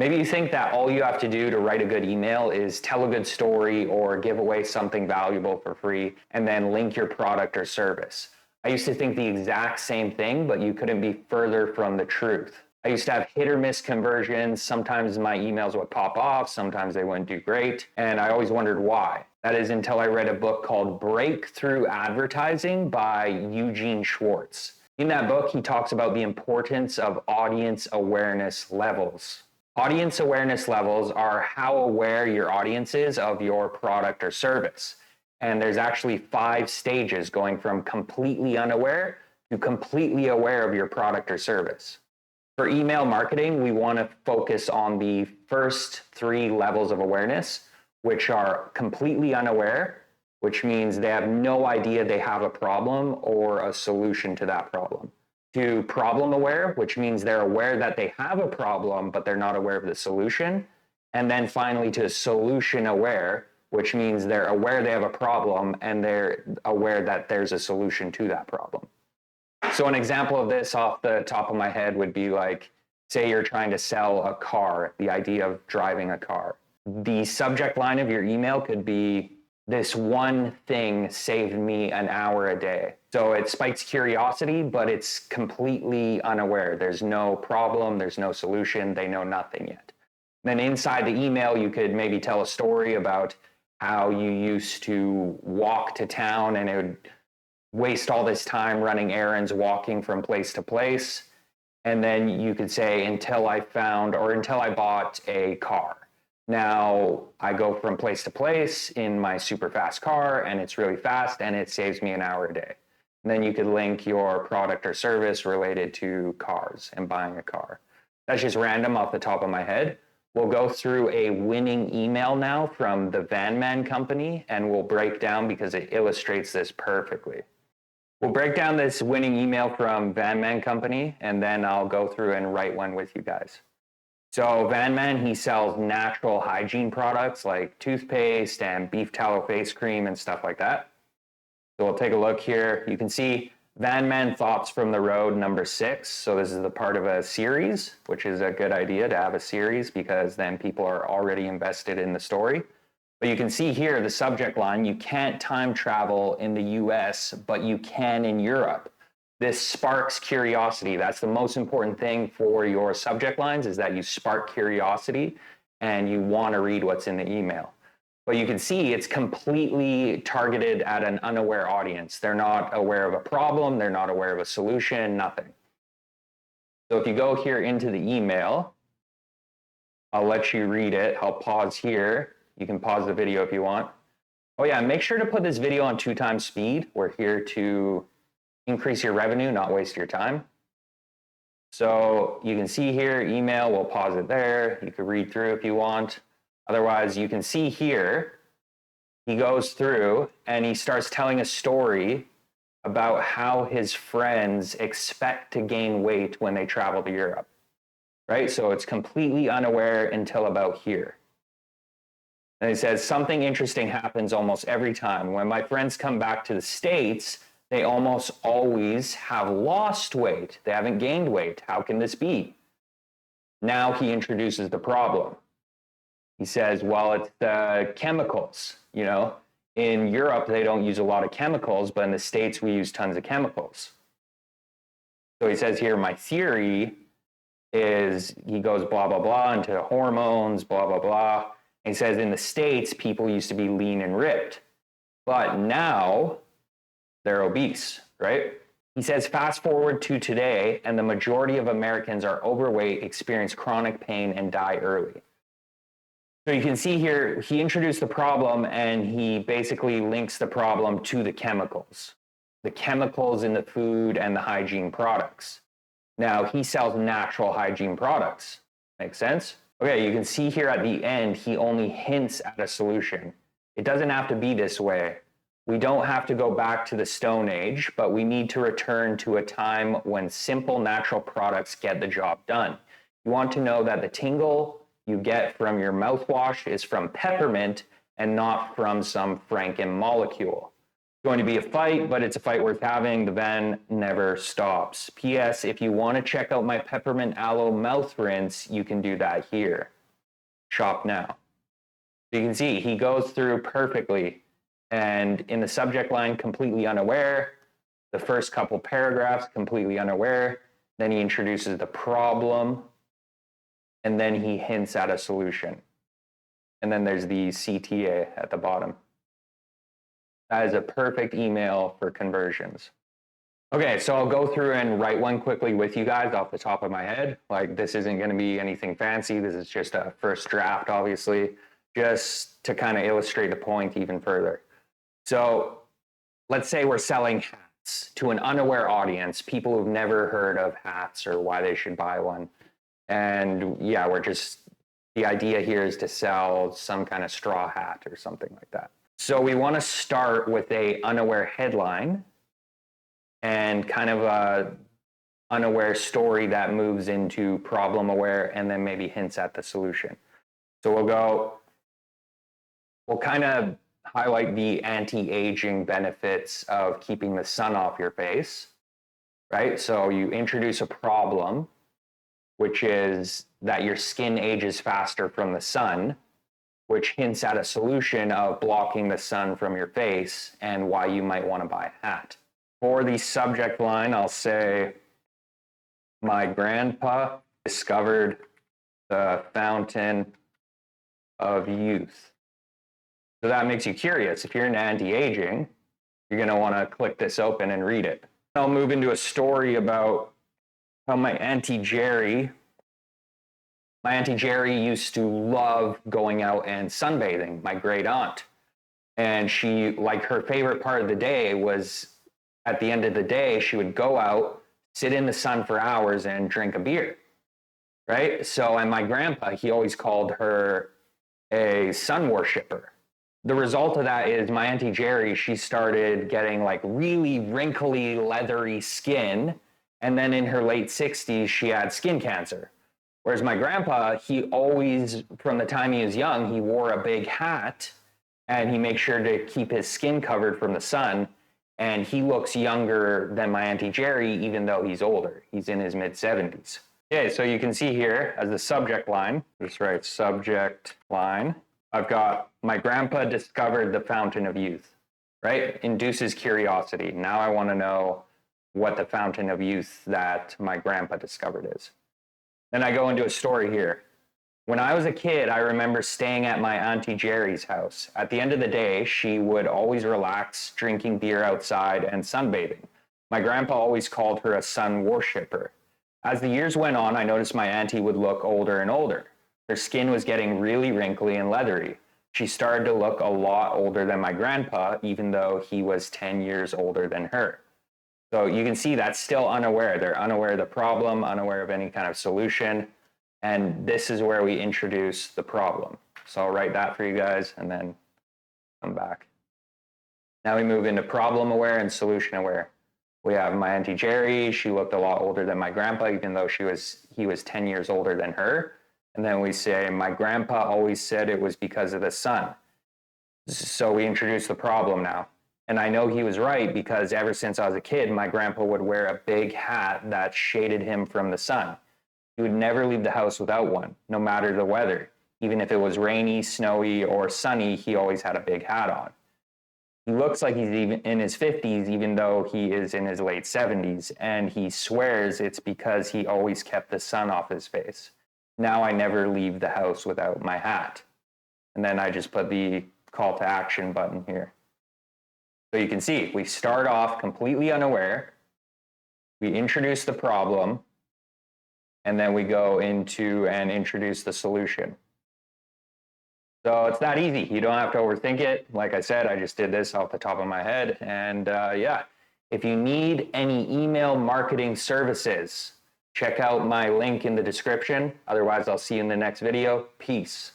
Maybe you think that all you have to do to write a good email is tell a good story or give away something valuable for free and then link your product or service. I used to think the exact same thing, but you couldn't be further from the truth. I used to have hit or miss conversions. Sometimes my emails would pop off, sometimes they wouldn't do great, and I always wondered why. That is until I read a book called Breakthrough Advertising by Eugene Schwartz. In that book, he talks about the importance of audience awareness levels. Audience awareness levels are how aware your audience is of your product or service. And there's actually 5 stages going from completely unaware to completely aware of your product or service. For email marketing, we want to focus on the first 3 levels of awareness, which are completely unaware, which means they have no idea they have a problem or a solution to that problem. To problem aware, which means they're aware that they have a problem, but they're not aware of the solution. And then finally to solution aware, which means they're aware they have a problem and they're aware that there's a solution to that problem. So an example of this off the top of my head would be like, say you're trying to sell a car, the idea of driving a car. The subject line of your email could be, "This one thing saved me an hour a day." So it spikes curiosity, but it's completely unaware. There's no problem, there's no solution, they know nothing yet. Then inside the email, you could maybe tell a story about how you used to walk to town and it would waste all this time running errands, walking from place to place. And then you could say, until I bought a car. Now I go from place to place in my super fast car and it's really fast and it saves me an hour a day. And then you could link your product or service related to cars and buying a car. That's just random off the top of my head. We'll go through a winning email now from the Van Man Company and we'll break down because it illustrates this perfectly. We'll break down this winning email from Van Man Company and then I'll go through and write one with you guys. So Van Man, he sells natural hygiene products like toothpaste and beef tallow face cream and stuff like that. So we'll take a look here. You can see Van Man Thoughts from the Road number 6. So this is the part of a series, which is a good idea to have a series because then people are already invested in the story. But you can see here the subject line, you can't time travel in the US, but you can in Europe. This sparks curiosity. That's the most important thing for your subject lines is that you spark curiosity and you want to read what's in the email. But you can see it's completely targeted at an unaware audience. They're not aware of a problem. They're not aware of a solution, nothing. So if you go here into the email, I'll let you read it. I'll pause here. You can pause the video if you want. Oh yeah, make sure to put this video on 2 times speed. We're here to increase your revenue, not waste your time. So you can see here, email, we'll pause it there. You can read through if you want. Otherwise, you can see here, he goes through and he starts telling a story about how his friends expect to gain weight when they travel to Europe, right? So it's completely unaware until about here. And he says, something interesting happens almost every time. When my friends come back to the States, they almost always have lost weight. They haven't gained weight. How can this be? Now he introduces the problem. He says, well, it's the chemicals. You know, in Europe, they don't use a lot of chemicals, but in the States, we use tons of chemicals. So he says here, my theory is, he goes blah, blah, blah into hormones, blah, blah, blah. And he says in the States, people used to be lean and ripped, but now they're obese, right? He says, fast forward to today, and the majority of Americans are overweight, experience chronic pain, and die early. So you can see here, he introduced the problem, and he basically links the problem to the chemicals in the food and the hygiene products. Now, he sells natural hygiene products. Make sense? Okay, you can see here at the end, he only hints at a solution. It doesn't have to be this way. We don't have to go back to the Stone Age, but we need to return to a time when simple natural products get the job done. You want to know that the tingle you get from your mouthwash is from peppermint and not from some Franken molecule. going to be a fight, but it's a fight worth having. The van never stops. P.S. If you want to check out my peppermint aloe mouth rinse, you can do that here. Shop now. So you can see he goes through perfectly, and in the subject line, completely unaware. The first couple paragraphs, completely unaware. Then he introduces the problem, and then he hints at a solution. And then there's the CTA at the bottom. That is a perfect email for conversions. Okay, so I'll go through and write one quickly with you guys off the top of my head. Like, this isn't going to be anything fancy. This is just a first draft, obviously, just to kind of illustrate the point even further. So let's say we're selling hats to an unaware audience, people who've never heard of hats or why they should buy one. And yeah, the idea here is to sell some kind of straw hat or something like that. So we want to start with a unaware headline and kind of a unaware story that moves into problem aware and then maybe hints at the solution. So we'll kind of highlight the anti-aging benefits of keeping the sun off your face, right? So you introduce a problem, which is that your skin ages faster from the sun, which hints at a solution of blocking the sun from your face and why you might want to buy a hat. For the subject line, I'll say, my grandpa discovered the fountain of youth. So that makes you curious. If you're into anti-aging, you're going to want to click this open and read it. I'll move into a story about how my Auntie Jerry used to love going out and sunbathing, my great aunt. And she, like, her favorite part of the day was at the end of the day, she would go out, sit in the sun for hours and drink a beer, right? So, and my grandpa, he always called her a sun worshiper. The result of that is my Auntie Jerry, she started getting like really wrinkly, leathery skin. And then in her late 60s, she had skin cancer. Whereas my grandpa, he always, from the time he was young, he wore a big hat and he makes sure to keep his skin covered from the sun. And he looks younger than my Auntie Jerry, even though he's older. He's in his mid-70s. Okay, so you can see here as the subject line, just write subject line. I've got my grandpa discovered the fountain of youth, right? Induces curiosity. Now I want to know what the fountain of youth that my grandpa discovered is. Then I go into a story here. When I was a kid, I remember staying at my Auntie Jerry's house. At the end of the day, she would always relax, drinking beer outside and sunbathing. My grandpa always called her a sun worshiper. As the years went on, I noticed my auntie would look older and older. Her skin was getting really wrinkly and leathery. She started to look a lot older than my grandpa, even though he was 10 years older than her. So you can see that's still unaware. They're unaware of the problem, unaware of any kind of solution. And this is where we introduce the problem. So I'll write that for you guys and then come back. Now we move into problem aware and solution aware. We have my Auntie Jerry. She looked a lot older than my grandpa, even though he was 10 years older than her. And then we say, my grandpa always said it was because of the sun. So we introduce the problem now. And I know he was right because ever since I was a kid, my grandpa would wear a big hat that shaded him from the sun. He would never leave the house without one, no matter the weather. Even if it was rainy, snowy, or sunny, he always had a big hat on. He looks like he's even in his 50s, even though he is in his late 70s, and he swears it's because he always kept the sun off his face. Now I never leave the house without my hat. And then I just put the call to action button here. So you can see, we start off completely unaware, we introduce the problem, and then we go into and introduce the solution. So it's that easy. You don't have to overthink it. Like I said, I just did this off the top of my head. And yeah, if you need any email marketing services, check out my link in the description. Otherwise, I'll see you in the next video. Peace.